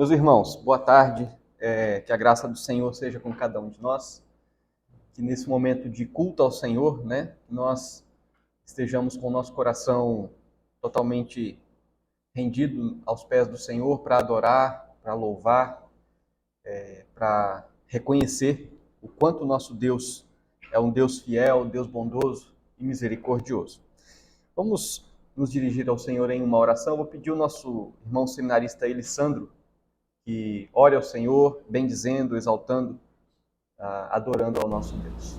Meus irmãos, boa tarde, que a graça do Senhor seja com cada um de nós, que nesse momento de culto ao Senhor, nós estejamos com o nosso coração totalmente rendido aos pés do Senhor para adorar, para louvar, para reconhecer o quanto o nosso Deus é um Deus fiel, Deus bondoso e misericordioso. Vamos nos dirigir ao Senhor em uma oração. Vou pedir ao nosso irmão seminarista Elisandro que ore ao Senhor, bendizendo, exaltando, adorando ao nosso Deus.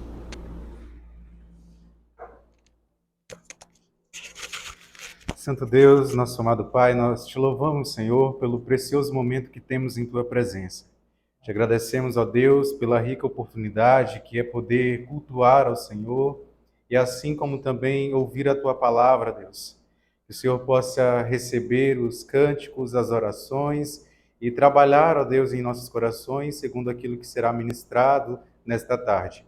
Santo Deus, nosso amado Pai, nós te louvamos, Senhor, pelo precioso momento que temos em Tua presença. Te agradecemos, ó Deus, pela rica oportunidade que é poder cultuar ao Senhor e assim como também ouvir a Tua palavra, Deus. Que o Senhor possa receber os cânticos, as orações e trabalhar, ó Deus, em nossos corações segundo aquilo que será ministrado nesta tarde.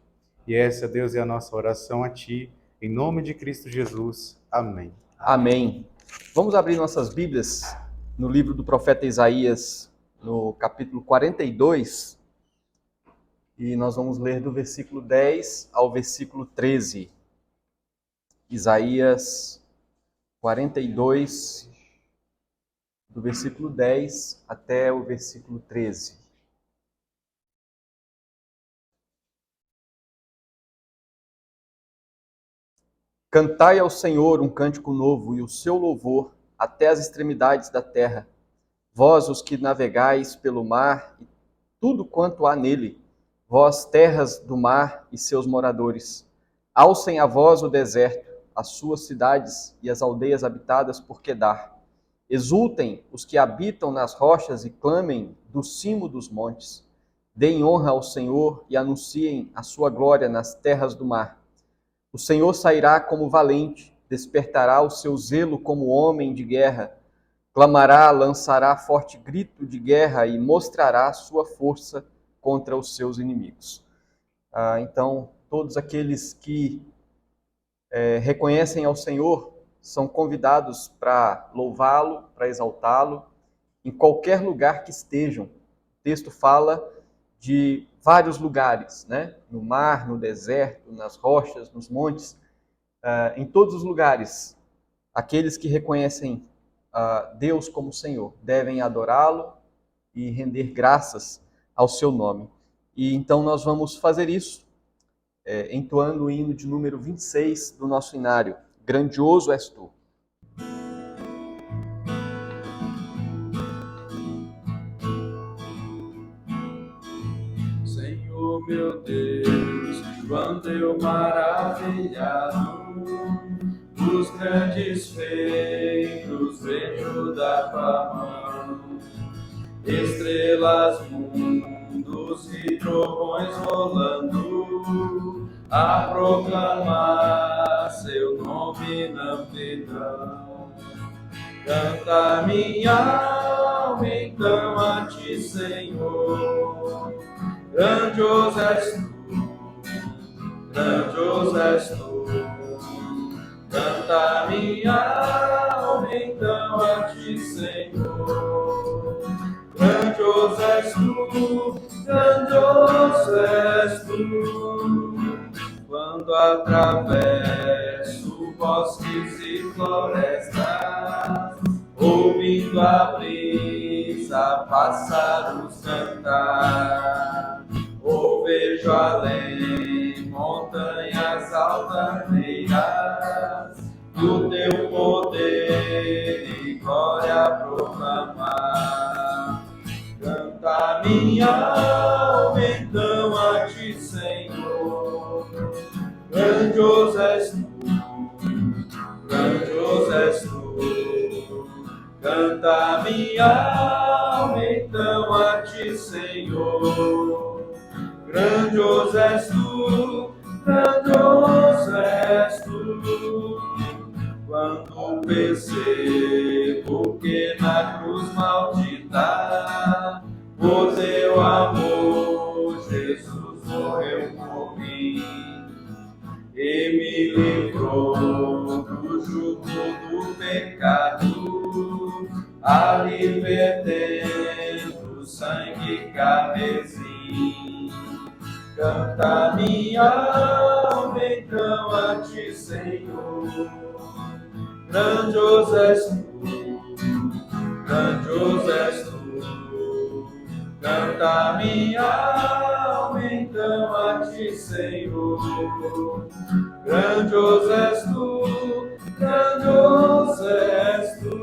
E essa, Deus, é a nossa oração a Ti, em nome de Cristo Jesus. Amém. Amém. Vamos abrir nossas Bíblias no livro do profeta Isaías, no capítulo 42, e nós vamos ler do versículo 10 ao versículo 13. Isaías 42, do versículo 10 até o versículo 13. Cantai ao Senhor um cântico novo e o seu louvor até as extremidades da terra. Vós, os que navegais pelo mar e tudo quanto há nele, vós, terras do mar e seus moradores. Alcem a voz o deserto, as suas cidades e as aldeias habitadas por Quedar. Exultem os que habitam nas rochas e clamem do cimo dos montes. Deem honra ao Senhor e anunciem a sua glória nas terras do mar. O Senhor sairá como valente, despertará o seu zelo como homem de guerra. Clamará, lançará forte grito de guerra e mostrará sua força contra os seus inimigos. Então, todos aqueles que reconhecem ao Senhor são convidados para louvá-lo, para exaltá-lo, em qualquer lugar que estejam. O texto fala de vários lugares, no mar, no deserto, nas rochas, nos montes, em todos os lugares. Aqueles que reconhecem Deus como Senhor devem adorá-lo e render graças ao seu nome. E então nós vamos fazer isso entoando o hino de número 26 do nosso inário. Grandioso és tu. Senhor meu Deus, quanto eu maravilhado os grandes feitos vejo da tua mão, estrelas, mundos e trovões rolando, a proclamar seu nome na amplidão. Canta minha alma então a ti, Senhor. Grandioso és tu, grandioso és tu. Canta minha alma então a ti, Senhor. Grandioso és tu, grandioso és tu. Quando atravesso bosques e florestas, ouvindo a brisa, pássaros cantar, ou vejo além montanhas altaneiras, do teu poder e glória proclamar. Canta minha alma então a ti, Senhor. Grandioso és tu, grandioso és tu. Canta minha alma então a ti, Senhor. Grandioso és tu, grandioso és tu. Quando percebo que na cruz maldita o teu amor, Jesus morreu por mim e me livrou do jugo do pecado, a libertando sangue carmesim. Canta minha alma então a ti, Senhor. Grandioso és tu, grandioso és tu. Canta minha alma então a ti, Senhor. Grandioso és tu, grandioso és tu.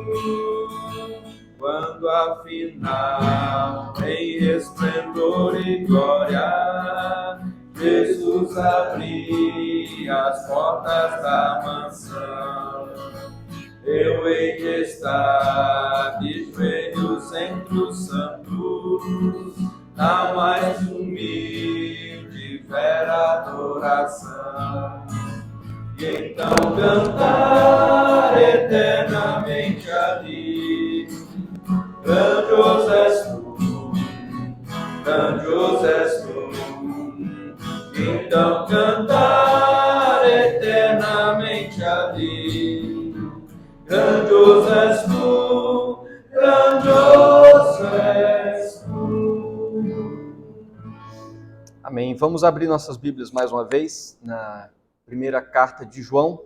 Quando afinal em resplendor e glória Jesus abria as portas da mansão, eu hei de estar de joelhos entre os santos, na mais humilde e vera adoração, e então cantar eternamente ali. Grandioso és tu, grandioso és tu. Então cantar eternamente ali. Grandioso és tu, grandioso és tu. Amém. Vamos abrir nossas Bíblias mais uma vez na primeira carta de João,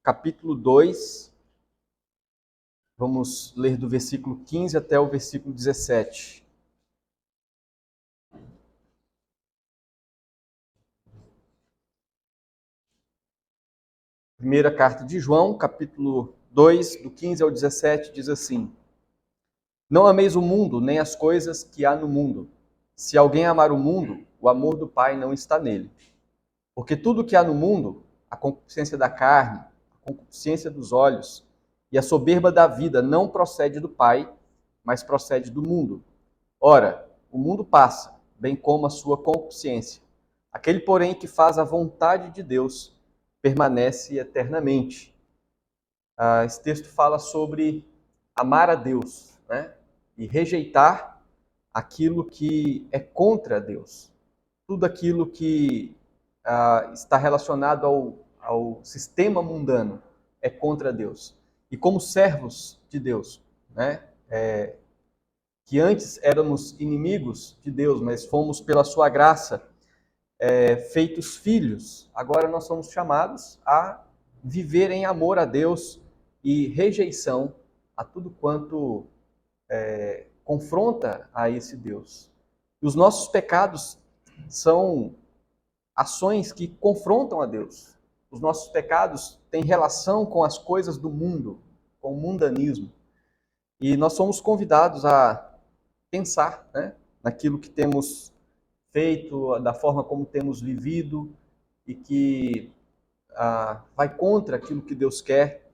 capítulo 2. Vamos ler do versículo 15 até o versículo 17. Primeira carta de João, capítulo 2, do 15 ao 17, diz assim: Não ameis o mundo, nem as coisas que há no mundo. Se alguém amar o mundo, o amor do Pai não está nele. Porque tudo que há no mundo, a concupiscência da carne, a concupiscência dos olhos e a soberba da vida não procede do Pai, mas procede do mundo. Ora, o mundo passa, bem como a sua concupiscência. Aquele, porém, que faz a vontade de Deus, permanece eternamente. Esse texto fala sobre amar a Deus, né? E rejeitar aquilo que é contra Deus. Tudo aquilo que está relacionado ao sistema mundano é contra Deus. E como servos de Deus, né? Que antes éramos inimigos de Deus, mas fomos pela sua graça feitos filhos. Agora nós somos chamados a viver em amor a Deus e rejeição a tudo quanto confronta a esse Deus. E os nossos pecados são ações que confrontam a Deus. Os nossos pecados têm relação com as coisas do mundo, com o mundanismo. E nós somos convidados a pensar, né, naquilo que temos feito, da forma como temos vivido e que vai contra aquilo que Deus quer.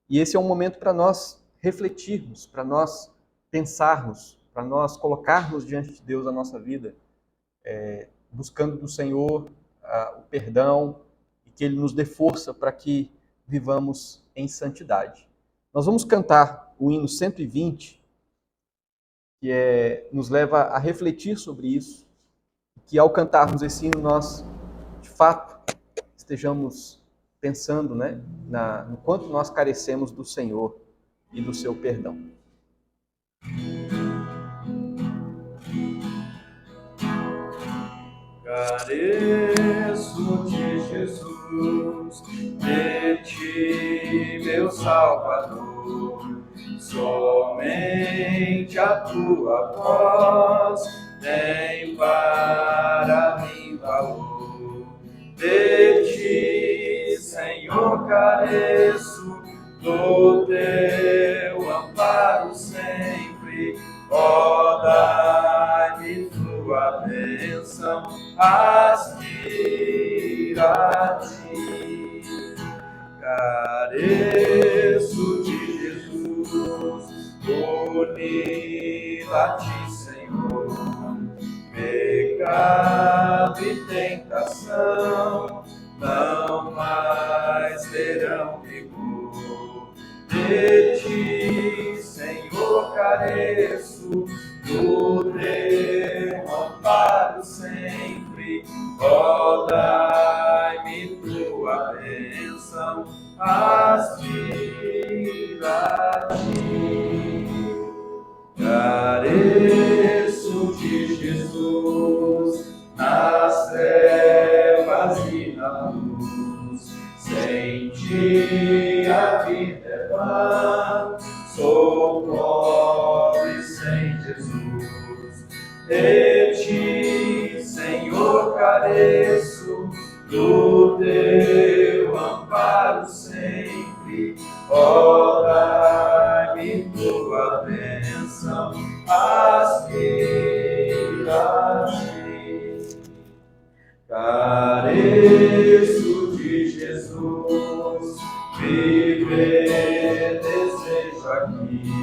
E esse é um momento para nós refletirmos, para nós pensarmos, para nós colocarmos diante de Deus a nossa vida, buscando do Senhor o perdão e que Ele nos dê força para que vivamos em santidade. Nós vamos cantar o hino 120, que nos leva a refletir sobre isso, que ao cantarmos esse hino nós, de fato, estejamos pensando, né, no quanto nós carecemos do Senhor e do seu perdão. Careço de Jesus, de ti, meu Salvador, somente a tua voz tem para mim valor. De ti, Senhor, careço, do teu amparo sempre, ó, dai-me tua bênção, aspira a ti. Careço de Jesus, unido a ti, Senhor, pecado e tentação não mais terão vigor. De ti, Senhor, careço, do teu amparo sempre, ó, dai-me tua bênção, aspira a ti. Careço órfã, sou pobre sem Jesus. De ti, Senhor, careço, do teu amparo sempre. Ó, dai-me tua bênção, aspiro a ti. Careço de Jesus, viver desejo aqui,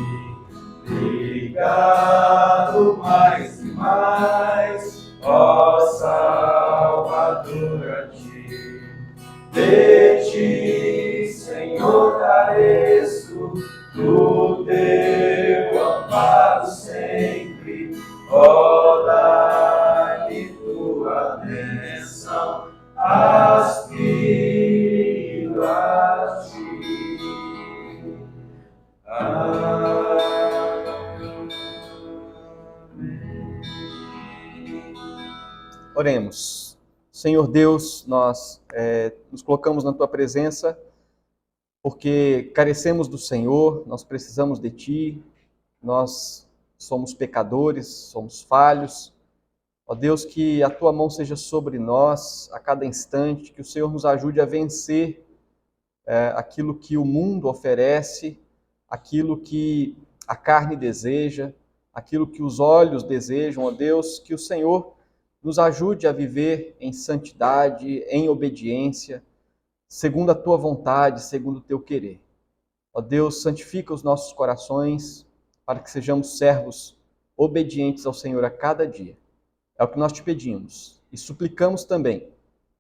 ligado mais e mais, ó Salvador, a ti. De ti, Senhor, careço, do teu amparo sempre, ó, dai-me tua bênção, aspiro a ti. Amém. Oremos. Senhor Deus, nós nos colocamos na Tua presença porque carecemos do Senhor, nós precisamos de Ti, nós somos pecadores, somos falhos. Ó Deus, que a Tua mão seja sobre nós a cada instante, que o Senhor nos ajude a vencer aquilo que o mundo oferece, aquilo que a carne deseja, aquilo que os olhos desejam. Ó Deus, que o Senhor nos ajude a viver em santidade, em obediência, segundo a Tua vontade, segundo o Teu querer. Ó Deus, santifica os nossos corações para que sejamos servos obedientes ao Senhor a cada dia. É o que nós te pedimos e suplicamos também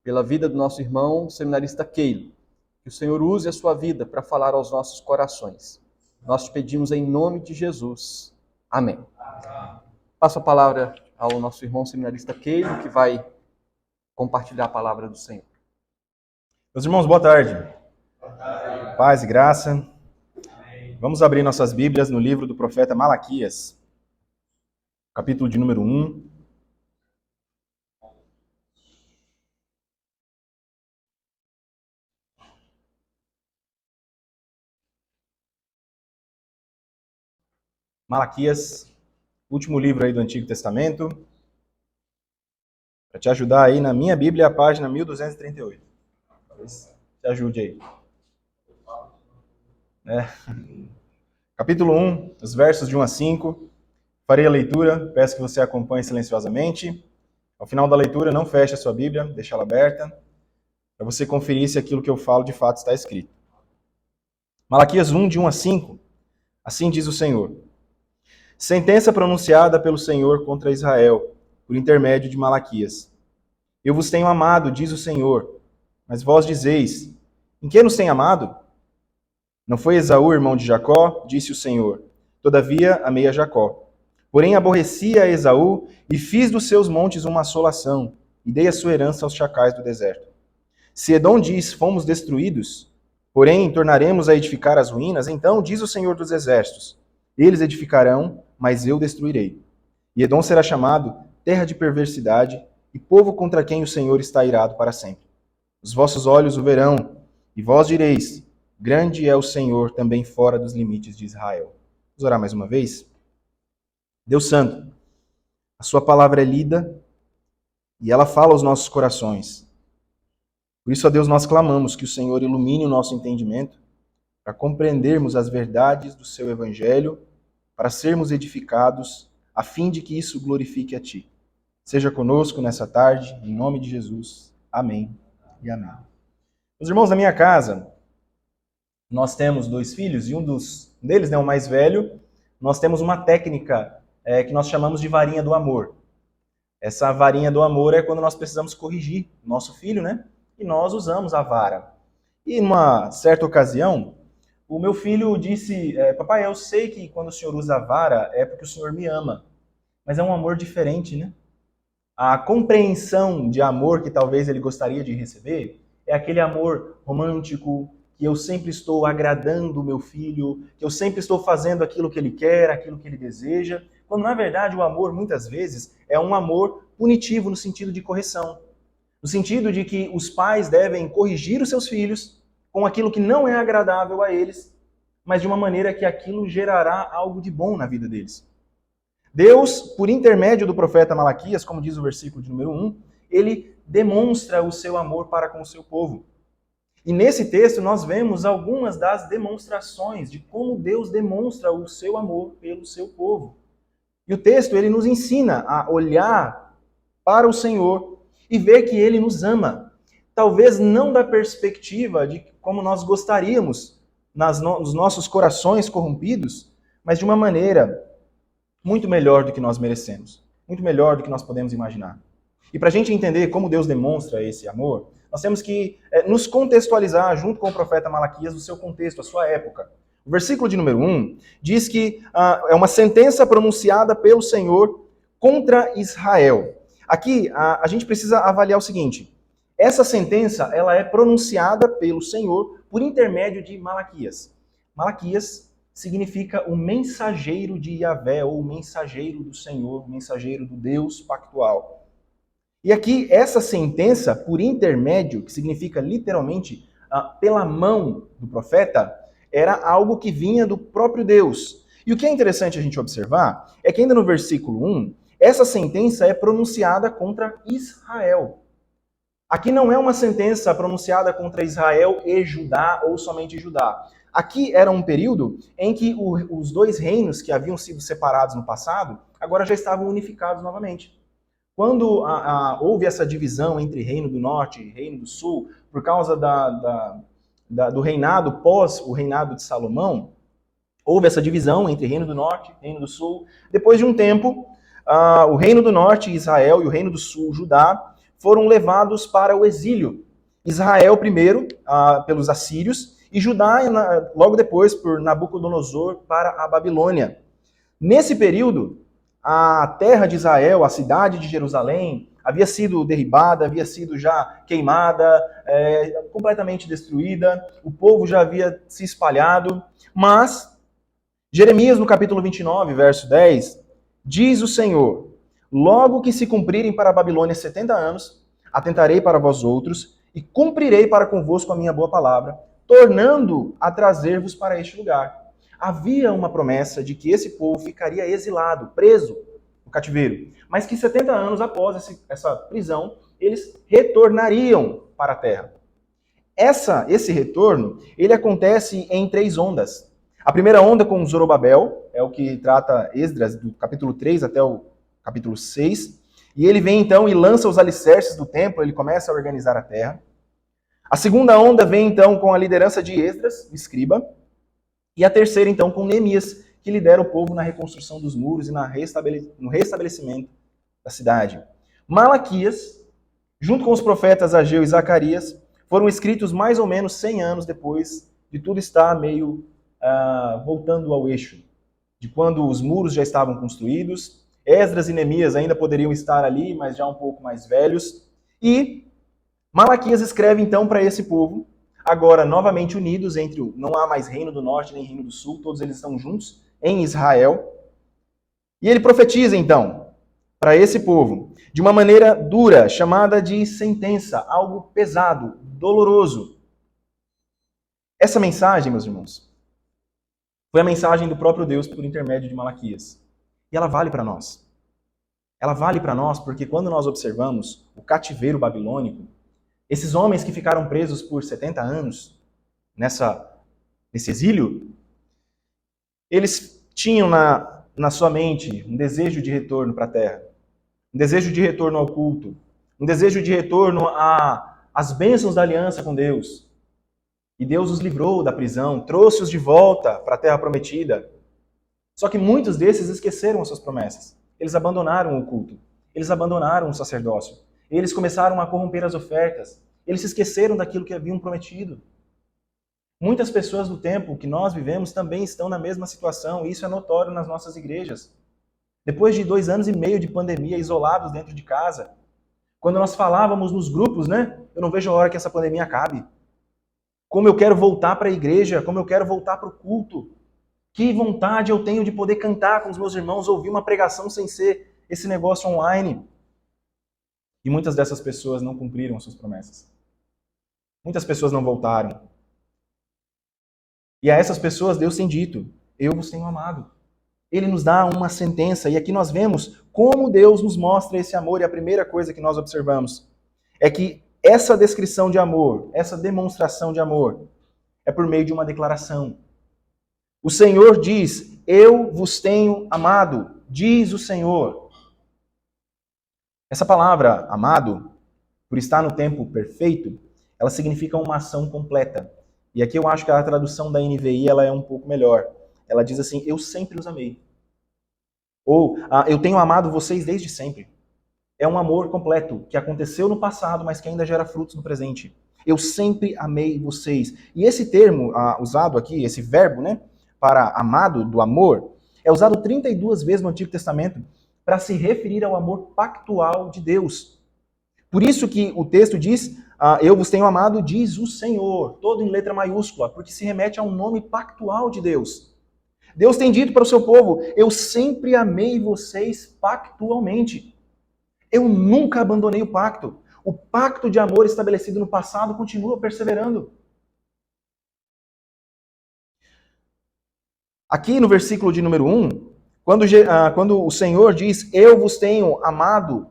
pela vida do nosso irmão seminarista Keilo, que o Senhor use a sua vida para falar aos nossos corações. Nós te pedimos em nome de Jesus. Amém. Passo a palavra ao nosso irmão seminarista Keilo, que vai compartilhar a palavra do Senhor. Meus irmãos, boa tarde. Paz e graça. Vamos abrir nossas Bíblias no livro do profeta Malaquias, capítulo de número 1. Malaquias, último livro aí do Antigo Testamento. Para te ajudar aí, na minha Bíblia, a página 1238. Talvez te ajude aí. Capítulo 1, os versos de 1 a 5. Farei a leitura, peço que você acompanhe silenciosamente. Ao final da leitura, não feche a sua Bíblia, deixa ela aberta, para você conferir se aquilo que eu falo de fato está escrito. Malaquias 1, de 1 a 5. Assim diz o Senhor. Sentença pronunciada pelo Senhor contra Israel, por intermédio de Malaquias. Eu vos tenho amado, diz o Senhor, mas vós dizeis, em que nos tem amado? Não foi Esaú, irmão de Jacó, disse o Senhor. Todavia amei a Jacó. Porém aborreci a Esaú e fiz dos seus montes uma assolação, e dei a sua herança aos chacais do deserto. Se Edom diz, fomos destruídos, porém tornaremos a edificar as ruínas, então diz o Senhor dos exércitos, eles edificarão, mas eu destruirei. E Edom será chamado terra de perversidade e povo contra quem o Senhor está irado para sempre. Os vossos olhos o verão, e vós direis, grande é o Senhor também fora dos limites de Israel. Vamos orar mais uma vez? Deus Santo, a sua palavra é lida e ela fala aos nossos corações. Por isso, ó Deus, nós clamamos que o Senhor ilumine o nosso entendimento para compreendermos as verdades do seu evangelho, para sermos edificados, a fim de que isso glorifique a Ti. Seja conosco nessa tarde, em nome de Jesus. Amém e amém. Meus irmãos, na minha casa, nós temos 2 filhos e um deles, o mais velho, nós temos uma técnica que nós chamamos de varinha do amor. Essa varinha do amor é quando nós precisamos corrigir o nosso filho, né? E nós usamos a vara. E numa certa ocasião, o meu filho disse, papai, eu sei que quando o senhor usa a vara é porque o senhor me ama, mas é um amor diferente, né? A compreensão de amor que talvez ele gostaria de receber é aquele amor romântico, que eu sempre estou agradando o meu filho, que eu sempre estou fazendo aquilo que ele quer, aquilo que ele deseja, quando na verdade o amor muitas vezes é um amor punitivo no sentido de correção, no sentido de que os pais devem corrigir os seus filhos com aquilo que não é agradável a eles, mas de uma maneira que aquilo gerará algo de bom na vida deles. Deus, por intermédio do profeta Malaquias, como diz o versículo de número 1, ele demonstra o seu amor para com o seu povo. E nesse texto nós vemos algumas das demonstrações de como Deus demonstra o seu amor pelo seu povo. E o texto ele nos ensina a olhar para o Senhor e ver que ele nos ama. Talvez não da perspectiva de como nós gostaríamos nos nossos corações corrompidos, mas de uma maneira muito melhor do que nós merecemos, muito melhor do que nós podemos imaginar. E para a gente entender como Deus demonstra esse amor, nós temos que nos contextualizar junto com o profeta Malaquias o seu contexto, a sua época. O versículo de número 1 diz que é uma sentença pronunciada pelo Senhor contra Israel. Aqui a gente precisa avaliar o seguinte: essa sentença ela é pronunciada pelo Senhor por intermédio de Malaquias. Malaquias significa o mensageiro de Yahvé, ou o mensageiro do Senhor, o mensageiro do Deus pactual. E aqui, essa sentença, por intermédio, que significa literalmente pela mão do profeta, era algo que vinha do próprio Deus. E o que é interessante a gente observar é que ainda no versículo 1, essa sentença é pronunciada contra Israel. Aqui não é uma sentença pronunciada contra Israel e Judá, ou somente Judá. Aqui era um período em que os dois reinos que haviam sido separados no passado, agora já estavam unificados novamente. Quando houve essa divisão entre Reino do Norte e Reino do Sul, por causa do reinado pós o reinado de Salomão, houve essa divisão entre Reino do Norte e Reino do Sul. Depois de um tempo, o Reino do Norte, Israel, e o Reino do Sul, Judá, foram levados para o exílio. Israel primeiro, pelos assírios, e Judá, logo depois, por Nabucodonosor, para a Babilônia. Nesse período, a terra de Israel, a cidade de Jerusalém, havia sido derribada, havia sido já queimada, completamente destruída, o povo já havia se espalhado, mas Jeremias, no capítulo 29, verso 10, diz o Senhor: logo que se cumprirem para a Babilônia 70 anos, atentarei para vós outros e cumprirei para convosco a minha boa palavra, tornando a trazer-vos para este lugar. Havia uma promessa de que esse povo ficaria exilado, preso no cativeiro, mas que 70 anos após essa prisão, eles retornariam para a terra. Esse retorno, ele acontece em 3 ondas. A primeira onda com Zorobabel, é o que trata Esdras, do capítulo 3 até o capítulo 6, e ele vem então e lança os alicerces do templo, ele começa a organizar a terra. A segunda onda vem então com a liderança de Esdras, o escriba, e a terceira então com Neemias, que lidera o povo na reconstrução dos muros e no restabelecimento da cidade. Malaquias, junto com os profetas Ageu e Zacarias, foram escritos mais ou menos 100 anos depois de tudo estar meio voltando ao eixo, de quando os muros já estavam construídos. Esdras e Neemias ainda poderiam estar ali, mas já um pouco mais velhos. E Malaquias escreve então para esse povo, agora novamente unidos não há mais reino do norte nem reino do sul, todos eles estão juntos em Israel. E ele profetiza então para esse povo de uma maneira dura, chamada de sentença, algo pesado, doloroso. Essa mensagem, meus irmãos, foi a mensagem do próprio Deus por intermédio de Malaquias. E ela vale para nós. Ela vale para nós porque quando nós observamos o cativeiro babilônico, esses homens que ficaram presos por 70 anos nesse exílio, eles tinham na sua mente um desejo de retorno para a terra, um desejo de retorno ao culto, um desejo de retorno às bênçãos da aliança com Deus. E Deus os livrou da prisão, trouxe-os de volta para a terra prometida. Só que muitos desses esqueceram as suas promessas. Eles abandonaram o culto, eles abandonaram o sacerdócio. Eles começaram a corromper as ofertas. Eles se esqueceram daquilo que haviam prometido. Muitas pessoas do tempo que nós vivemos também estão na mesma situação, e isso é notório nas nossas igrejas. Depois de 2 anos e meio de pandemia, isolados dentro de casa, quando nós falávamos nos grupos, eu não vejo a hora que essa pandemia acabe. Como eu quero voltar para a igreja, como eu quero voltar para o culto. Que vontade eu tenho de poder cantar com os meus irmãos, ouvir uma pregação sem ser esse negócio online. E muitas dessas pessoas não cumpriram as suas promessas. Muitas pessoas não voltaram. E a essas pessoas Deus tem dito, eu vos tenho amado. Ele nos dá uma sentença, e aqui nós vemos como Deus nos mostra esse amor, e a primeira coisa que nós observamos é que essa descrição de amor, essa demonstração de amor, é por meio de uma declaração. O Senhor diz, eu vos tenho amado, diz o Senhor. Essa palavra, amado, por estar no tempo perfeito, ela significa uma ação completa. E aqui eu acho que a tradução da NVI ela é um pouco melhor. Ela diz assim, eu sempre os amei. Ou, eu tenho amado vocês desde sempre. É um amor completo, que aconteceu no passado, mas que ainda gera frutos no presente. Eu sempre amei vocês. E esse termo usado aqui, esse verbo, né, para amado, do amor, é usado 32 vezes no Antigo Testamento para se referir ao amor pactual de Deus. Por isso que o texto diz, eu vos tenho amado, diz o Senhor, todo em letra maiúscula, porque se remete a um nome pactual de Deus. Deus tem dito para o seu povo, eu sempre amei vocês pactualmente. Eu nunca abandonei o pacto. O pacto de amor estabelecido no passado continua perseverando. Aqui no versículo de número 1, quando o Senhor diz, eu vos tenho amado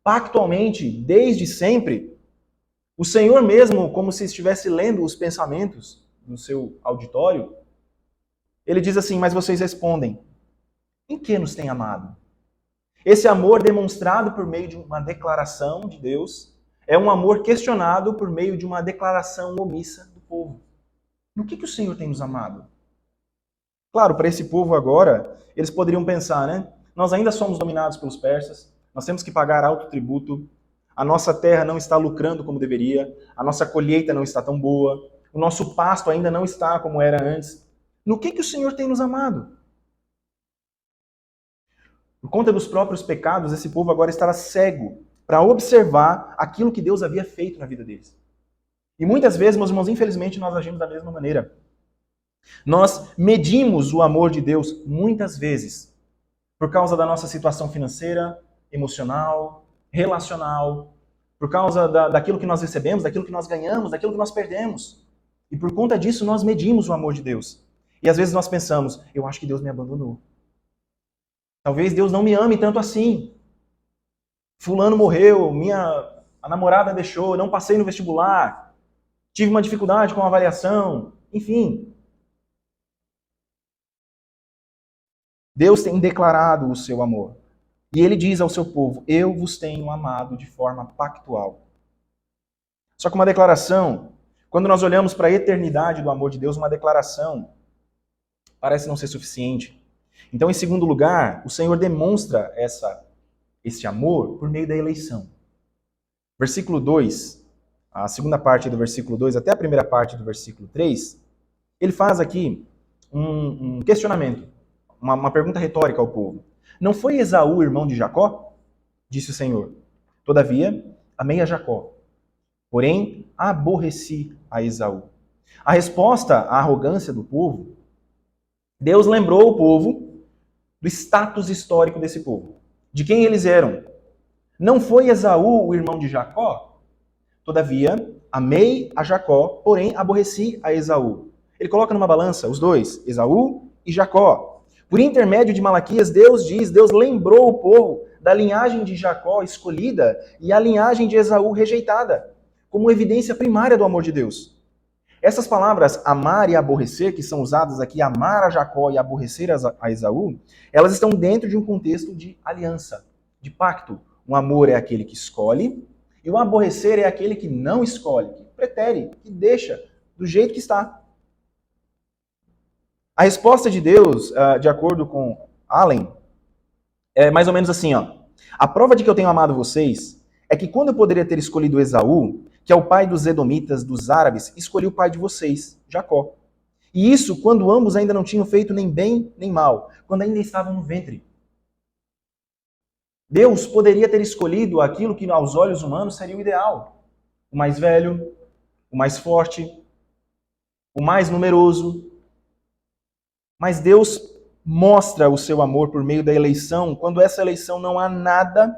pactualmente, desde sempre, o Senhor mesmo, como se estivesse lendo os pensamentos no seu auditório, ele diz assim, mas vocês respondem, em que nos tem amado? Esse amor demonstrado por meio de uma declaração de Deus é um amor questionado por meio de uma declaração omissa do povo. No que o Senhor tem nos amado? Claro, para esse povo agora, eles poderiam pensar, né? Nós ainda somos dominados pelos persas, nós temos que pagar alto tributo, a nossa terra não está lucrando como deveria, a nossa colheita não está tão boa, o nosso pasto ainda não está como era antes. No que o Senhor tem nos amado? Por conta dos próprios pecados, esse povo agora estará cego para observar aquilo que Deus havia feito na vida deles. E muitas vezes, meus irmãos, infelizmente, nós agimos da mesma maneira. Nós medimos o amor de Deus muitas vezes por causa da nossa situação financeira, emocional, relacional, por causa daquilo que nós recebemos, daquilo que nós ganhamos, daquilo que nós perdemos. E por conta disso, nós medimos o amor de Deus. E às vezes nós pensamos, eu acho que Deus me abandonou. Talvez Deus não me ame tanto assim. Fulano morreu, a namorada deixou, eu não passei no vestibular, tive uma dificuldade com a avaliação, enfim. Deus tem declarado o seu amor. E ele diz ao seu povo, eu vos tenho amado de forma pactual. Só que uma declaração, quando nós olhamos para a eternidade do amor de Deus, uma declaração parece não ser suficiente. Então, em segundo lugar, o Senhor demonstra esse amor por meio da eleição. Versículo 2, a segunda parte do versículo 2 até a primeira parte do versículo 3, ele faz aqui um questionamento, uma pergunta retórica ao povo. Não foi Esaú irmão de Jacó? Disse o Senhor. Todavia, amei a Jacó, porém aborreci a Esaú. A resposta à arrogância do povo, Deus lembrou o povo do status histórico desse povo, de quem eles eram. Não foi Esaú o irmão de Jacó? Todavia, amei a Jacó, porém aborreci a Esaú. Ele coloca numa balança os dois, Esaú e Jacó. Por intermédio de Malaquias, Deus lembrou o povo da linhagem de Jacó escolhida e a linhagem de Esaú rejeitada, como evidência primária do amor de Deus. Essas palavras, amar e aborrecer, que são usadas aqui, amar a Jacó e aborrecer a Esaú, elas estão dentro de um contexto de aliança, de pacto. Um amor é aquele que escolhe, e o aborrecer é aquele que não escolhe, que pretere, que deixa do jeito que está. A resposta de Deus, de acordo com Allen, é mais ou menos assim, ó. A prova de que eu tenho amado vocês é que quando eu poderia ter escolhido Esaú, que é o pai dos edomitas, dos árabes, escolhi o pai de vocês, Jacó. E isso quando ambos ainda não tinham feito nem bem nem mal, quando ainda estavam no ventre. Deus poderia ter escolhido aquilo que aos olhos humanos seria o ideal. O mais velho, o mais forte, o mais numeroso. Mas Deus mostra o seu amor por meio da eleição, quando essa eleição não há nada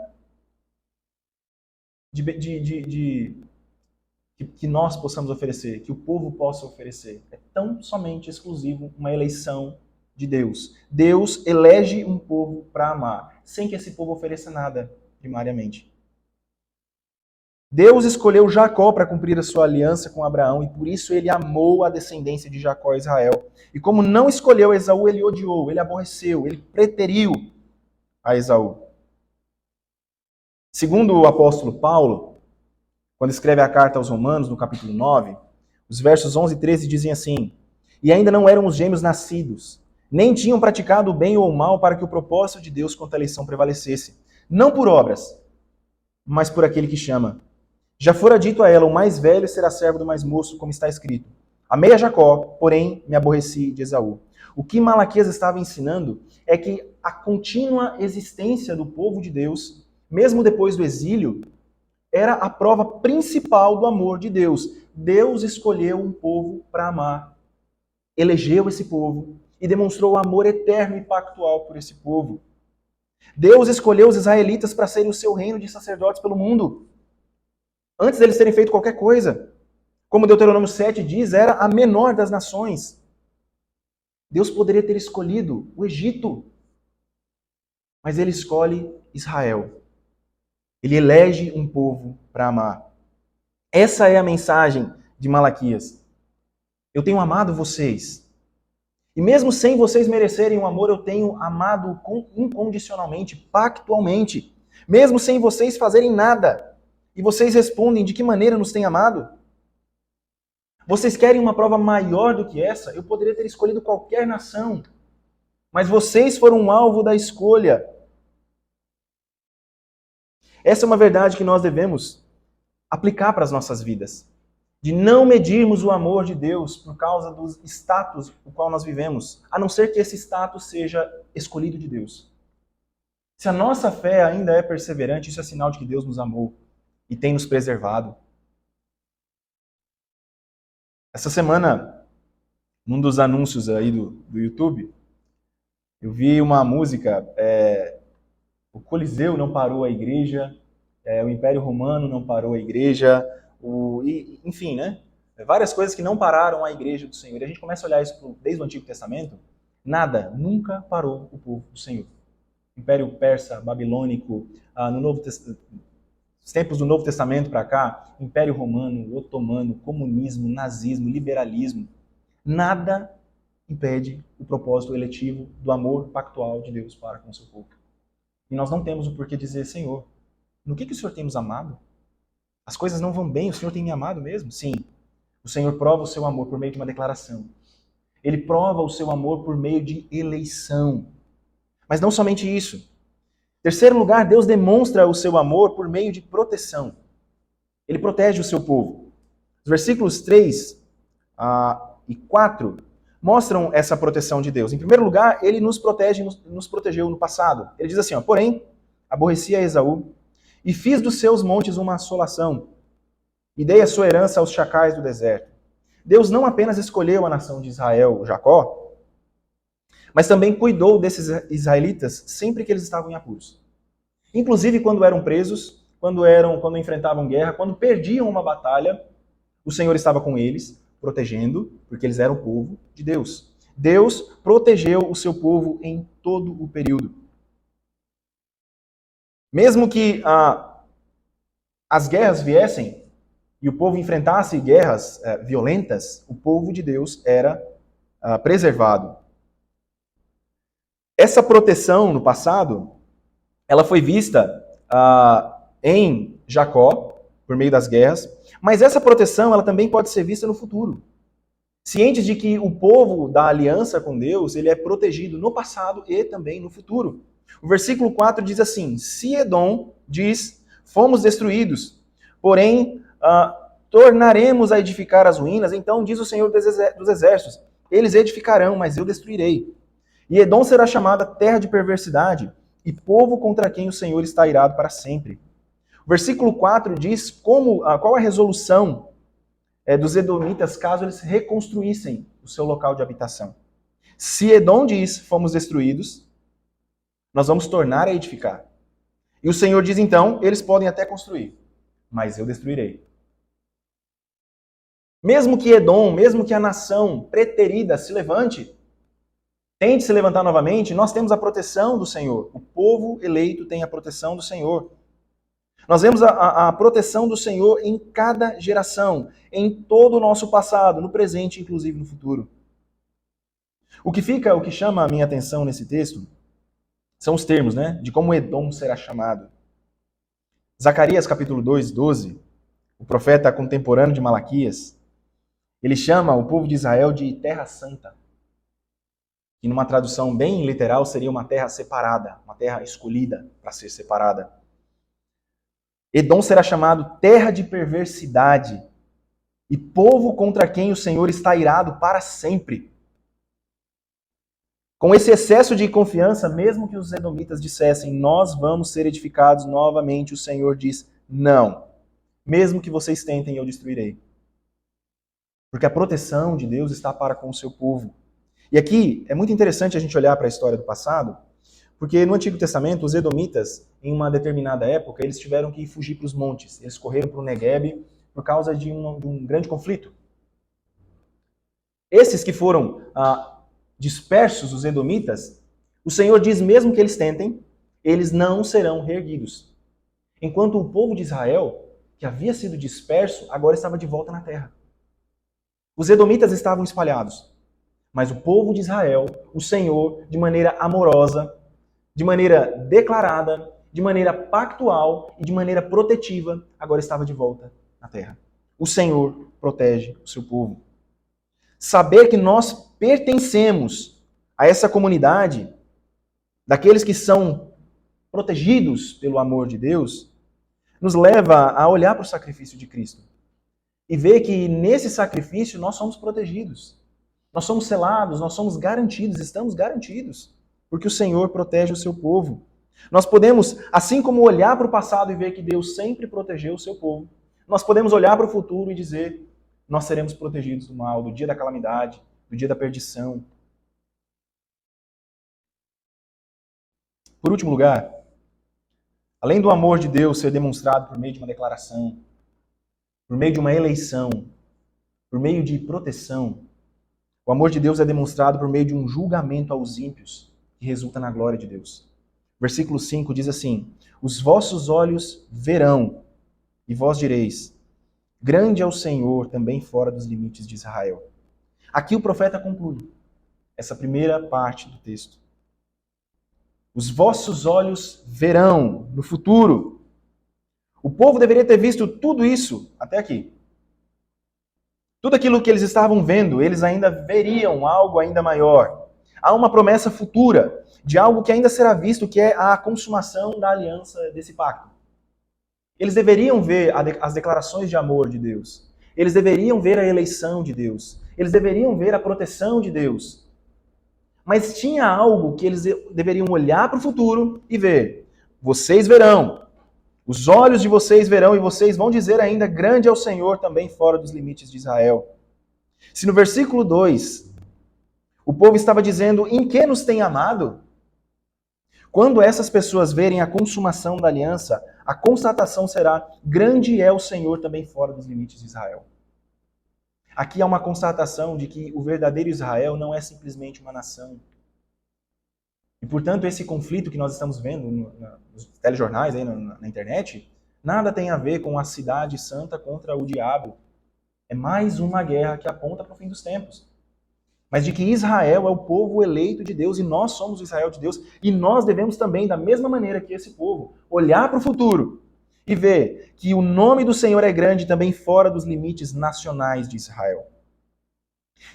que nós possamos oferecer, que o povo possa oferecer. É tão somente exclusivo uma eleição de Deus. Deus elege um povo para amar, sem que esse povo ofereça nada, primariamente. Deus escolheu Jacó para cumprir a sua aliança com Abraão e por isso ele amou a descendência de Jacó e Israel. E como não escolheu Esaú, ele odiou, ele aborreceu, ele preteriu a Esaú. Segundo o apóstolo Paulo, quando escreve a carta aos Romanos, no capítulo 9, os versos 11 e 13 dizem assim: E ainda não eram os gêmeos nascidos, nem tinham praticado o bem ou o mal para que o propósito de Deus quanto à eleição prevalecesse. Não por obras, mas por aquele que chama. Já fora dito a ela, o mais velho será servo do mais moço, como está escrito. Amei a Jacó, porém me aborreci de Esaú. O que Malaquias estava ensinando é que a contínua existência do povo de Deus, mesmo depois do exílio, era a prova principal do amor de Deus. Deus escolheu um povo para amar, elegeu esse povo e demonstrou o amor eterno e pactual por esse povo. Deus escolheu os israelitas para serem o seu reino de sacerdotes pelo mundo, antes deles terem feito qualquer coisa. Como Deuteronômio 7 diz, era a menor das nações. Deus poderia ter escolhido o Egito, mas ele escolhe Israel. Ele elege um povo para amar. Essa é a mensagem de Malaquias. Eu tenho amado vocês. E mesmo sem vocês merecerem o amor, eu tenho amado incondicionalmente, pactualmente. Mesmo sem vocês fazerem nada. E vocês respondem, de que maneira nos têm amado? Vocês querem uma prova maior do que essa? Eu poderia ter escolhido qualquer nação. Mas vocês foram um alvo da escolha. Essa é uma verdade que nós devemos aplicar para as nossas vidas. De não medirmos o amor de Deus por causa do status no qual nós vivemos, a não ser que esse status seja escolhido de Deus. Se a nossa fé ainda é perseverante, isso é sinal de que Deus nos amou e tem nos preservado. Essa semana, num dos anúncios aí do YouTube, eu vi uma música, o Coliseu não parou a igreja, o Império Romano não parou a igreja, enfim, né? Várias coisas que não pararam a igreja do Senhor. E a gente começa a olhar isso desde o Antigo Testamento, nada, nunca parou o povo do Senhor. Império Persa, Babilônico, nos tempos do Novo Testamento para cá, Império Romano, Otomano, comunismo, nazismo, liberalismo, nada impede o propósito eletivo do amor pactual de Deus para com o seu povo. E nós não temos o porquê dizer, Senhor, no que o Senhor tem nos amado? As coisas não vão bem, o Senhor tem me amado mesmo? Sim. O Senhor prova o seu amor por meio de uma declaração. Ele prova o seu amor por meio de eleição. Mas não somente isso. Em terceiro lugar, Deus demonstra o seu amor por meio de proteção. Ele protege o seu povo. Os versículos 3 e 4 mostram essa proteção de Deus. Em primeiro lugar, ele nos protege, nos protegeu no passado. Ele diz assim, porém, aborreci a Esaú e fiz dos seus montes uma assolação e dei a sua herança aos chacais do deserto. Deus não apenas escolheu a nação de Israel, Jacó, mas também cuidou desses israelitas sempre que eles estavam em apuros. Inclusive quando eram presos, quando enfrentavam guerra, quando perdiam uma batalha, o Senhor estava com eles, protegendo, porque eles eram o povo de Deus. Deus protegeu o seu povo em todo o período. Mesmo que as guerras viessem e o povo enfrentasse guerras violentas, o povo de Deus era preservado. Essa proteção no passado, ela foi vista em Jacó, por meio das guerras, mas essa proteção ela também pode ser vista no futuro. Cientes de que o povo da aliança com Deus, ele é protegido no passado e também no futuro. O versículo 4 diz assim, se Edom diz, fomos destruídos, porém tornaremos a edificar as ruínas, então diz o Senhor dos Exércitos, eles edificarão, mas eu destruirei. E Edom será chamada terra de perversidade, e povo contra quem o Senhor está irado para sempre. O versículo 4 diz qual a resolução dos edomitas caso eles reconstruíssem o seu local de habitação. Se Edom diz, fomos destruídos, nós vamos tornar a edificar. E o Senhor diz então, eles podem até construir, mas eu destruirei. Mesmo que Edom, mesmo que a nação preterida se levante, tente se levantar novamente, nós temos a proteção do Senhor. O povo eleito tem a proteção do Senhor. Nós vemos a proteção do Senhor em cada geração, em todo o nosso passado, no presente, inclusive no futuro. O que chama a minha atenção nesse texto são os termos, né, de como Edom será chamado. Zacarias capítulo 2, 12, o profeta contemporâneo de Malaquias, ele chama o povo de Israel de terra santa, que numa tradução bem literal seria uma terra separada, uma terra escolhida para ser separada. Edom será chamado terra de perversidade e povo contra quem o Senhor está irado para sempre. Com esse excesso de confiança, mesmo que os edomitas dissessem, nós vamos ser edificados novamente, o Senhor diz, não. Mesmo que vocês tentem, eu destruirei. Porque a proteção de Deus está para com o seu povo. E aqui é muito interessante a gente olhar para a história do passado, porque no Antigo Testamento, os edomitas, em uma determinada época, eles tiveram que fugir para os montes. Eles correram para o Negueb por causa de um grande conflito. Esses que foram dispersos, os edomitas, o Senhor diz mesmo que eles tentem, eles não serão reerguidos. Enquanto o povo de Israel, que havia sido disperso, agora estava de volta na terra. Os edomitas estavam espalhados, mas o povo de Israel, o Senhor, de maneira amorosa, de maneira declarada, de maneira pactual e de maneira protetiva, agora estava de volta na terra. O Senhor protege o seu povo. Saber que nós pertencemos a essa comunidade, daqueles que são protegidos pelo amor de Deus, nos leva a olhar para o sacrifício de Cristo e ver que nesse sacrifício nós somos protegidos, nós somos selados, nós somos garantidos, estamos garantidos, porque o Senhor protege o seu povo. Nós podemos, assim como olhar para o passado e ver que Deus sempre protegeu o seu povo, nós podemos olhar para o futuro e dizer, nós seremos protegidos do mal, do dia da calamidade, do dia da perdição. Por último lugar, além do amor de Deus ser demonstrado por meio de uma declaração, por meio de uma eleição, por meio de proteção, o amor de Deus é demonstrado por meio de um julgamento aos ímpios, que resulta na glória de Deus. Versículo 5 diz assim, os vossos olhos verão, e vós direis, grande é o Senhor também fora dos limites de Israel. Aqui o profeta conclui essa primeira parte do texto. Os vossos olhos verão no futuro. O povo deveria ter visto tudo isso até aqui. Tudo aquilo que eles estavam vendo, eles ainda veriam algo ainda maior. Há uma promessa futura de algo que ainda será visto, que é a consumação da aliança desse pacto. Eles deveriam ver as declarações de amor de Deus. Eles deveriam ver a eleição de Deus. Eles deveriam ver a proteção de Deus. Mas tinha algo que eles deveriam olhar para o futuro e ver. Vocês verão. Os olhos de vocês verão e vocês vão dizer ainda, grande é o Senhor também fora dos limites de Israel. Se no versículo 2, o povo estava dizendo, em que nos tem amado? Quando essas pessoas verem a consumação da aliança, a constatação será, grande é o Senhor também fora dos limites de Israel. Aqui há uma constatação de que o verdadeiro Israel não é simplesmente uma nação. E, portanto, esse conflito que nós estamos vendo nos telejornais, aí na internet, nada tem a ver com a cidade santa contra o diabo. É mais uma guerra que aponta para o fim dos tempos. Mas de que Israel é o povo eleito de Deus e nós somos o Israel de Deus e nós devemos também, da mesma maneira que esse povo, olhar para o futuro e ver que o nome do Senhor é grande também fora dos limites nacionais de Israel.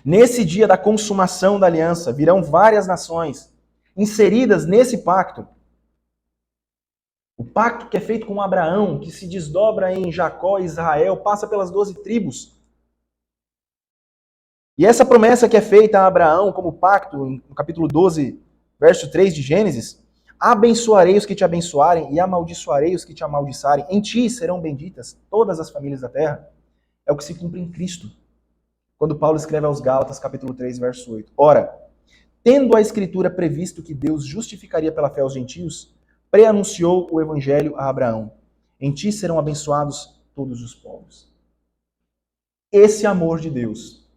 Nesse dia da consumação da aliança, virão várias nações inseridas nesse pacto. O pacto que é feito com Abraão, que se desdobra em Jacó e Israel, passa pelas 12 tribos. E essa promessa que é feita a Abraão como pacto, no capítulo 12, verso 3 de Gênesis, abençoarei os que te abençoarem e amaldiçoarei os que te amaldiçarem. Em ti serão benditas todas as famílias da terra. É o que se cumpre em Cristo. Quando Paulo escreve aos Gálatas, capítulo 3, verso 8. Ora, tendo a Escritura previsto que Deus justificaria pela fé os gentios, preanunciou o evangelho a Abraão. Em ti serão abençoados todos os povos. esse amor de Deus,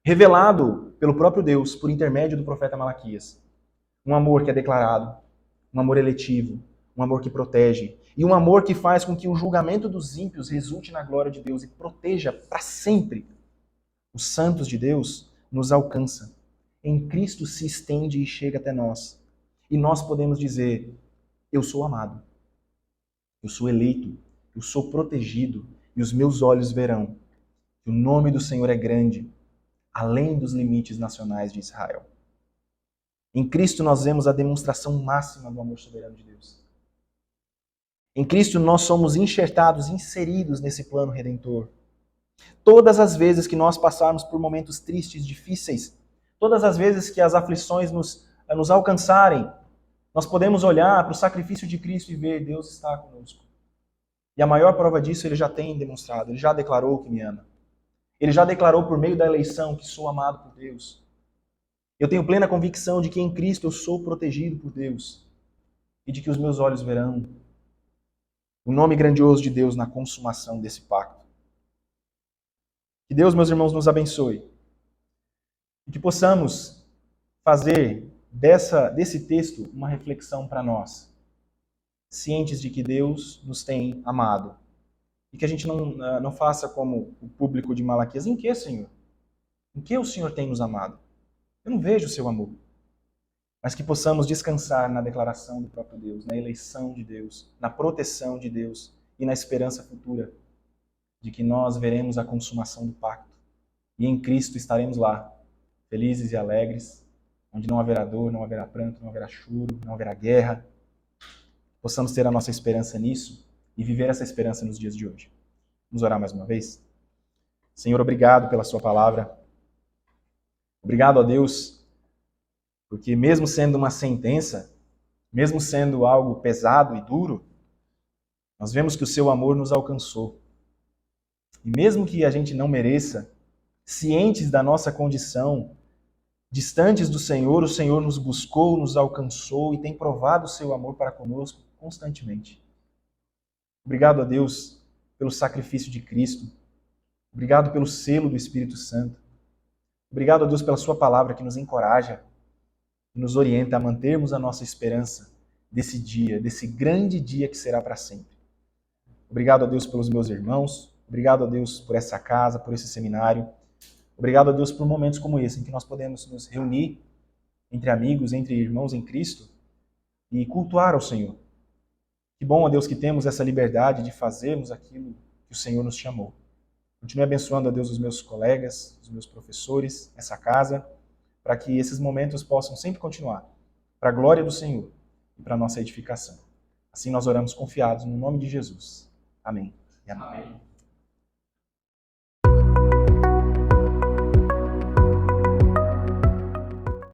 revelado pelo próprio Deus, por intermédio do profeta Malaquias. Um amor que é declarado, um amor eletivo, um amor que protege, e um amor que faz com que o julgamento dos ímpios resulte na glória de Deus e proteja para sempre. Os santos de Deus nos alcança. Em Cristo se estende e chega até nós. E nós podemos dizer, eu sou amado, eu sou eleito, eu sou protegido, e os meus olhos verão que o nome do Senhor é grande, além dos limites nacionais de Israel. Em Cristo nós vemos a demonstração máxima do amor soberano de Deus. Em Cristo nós somos enxertados, inseridos nesse plano redentor. Todas as vezes que nós passarmos por momentos tristes, difíceis, todas as vezes que as aflições nos alcançarem, nós podemos olhar para o sacrifício de Cristo e ver, Deus está conosco. E a maior prova disso ele já tem demonstrado, ele já declarou que me ama. Ele já declarou por meio da eleição que sou amado por Deus. Eu tenho plena convicção de que em Cristo eu sou protegido por Deus e de que os meus olhos verão o nome grandioso de Deus na consumação desse pacto. Que Deus, meus irmãos, nos abençoe e que possamos fazer desse texto uma reflexão para nós, cientes de que Deus nos tem amado e que a gente não faça como o público de Malaquias. Em que, Senhor? Em que o Senhor tem nos amado? Eu não vejo o seu amor. Mas que possamos descansar na declaração do próprio Deus, na eleição de Deus, na proteção de Deus e na esperança futura de que nós veremos a consumação do pacto. E em Cristo estaremos lá, felizes e alegres, onde não haverá dor, não haverá pranto, não haverá choro, não haverá guerra. Possamos ter a nossa esperança nisso e viver essa esperança nos dias de hoje. Vamos orar mais uma vez? Senhor, obrigado pela sua palavra. Obrigado a Deus, porque mesmo sendo uma sentença, mesmo sendo algo pesado e duro, nós vemos que o seu amor nos alcançou. E mesmo que a gente não mereça, cientes da nossa condição, distantes do Senhor, o Senhor nos buscou, nos alcançou e tem provado o seu amor para conosco constantemente. Obrigado a Deus pelo sacrifício de Cristo. Obrigado pelo selo do Espírito Santo. Obrigado a Deus pela sua palavra que nos encoraja, que nos orienta a mantermos a nossa esperança desse dia, desse grande dia que será para sempre. Obrigado a Deus pelos meus irmãos. Obrigado a Deus por essa casa, por esse seminário. Obrigado a Deus por momentos como esse, em que nós podemos nos reunir entre amigos, entre irmãos em Cristo e cultuar ao Senhor. Que bom, ó Deus, que temos essa liberdade de fazermos aquilo que o Senhor nos chamou. Continue abençoando, ó Deus, os meus colegas, os meus professores, essa casa, para que esses momentos possam sempre continuar, para a glória do Senhor e para a nossa edificação. Assim nós oramos confiados no nome de Jesus. Amém. E amém.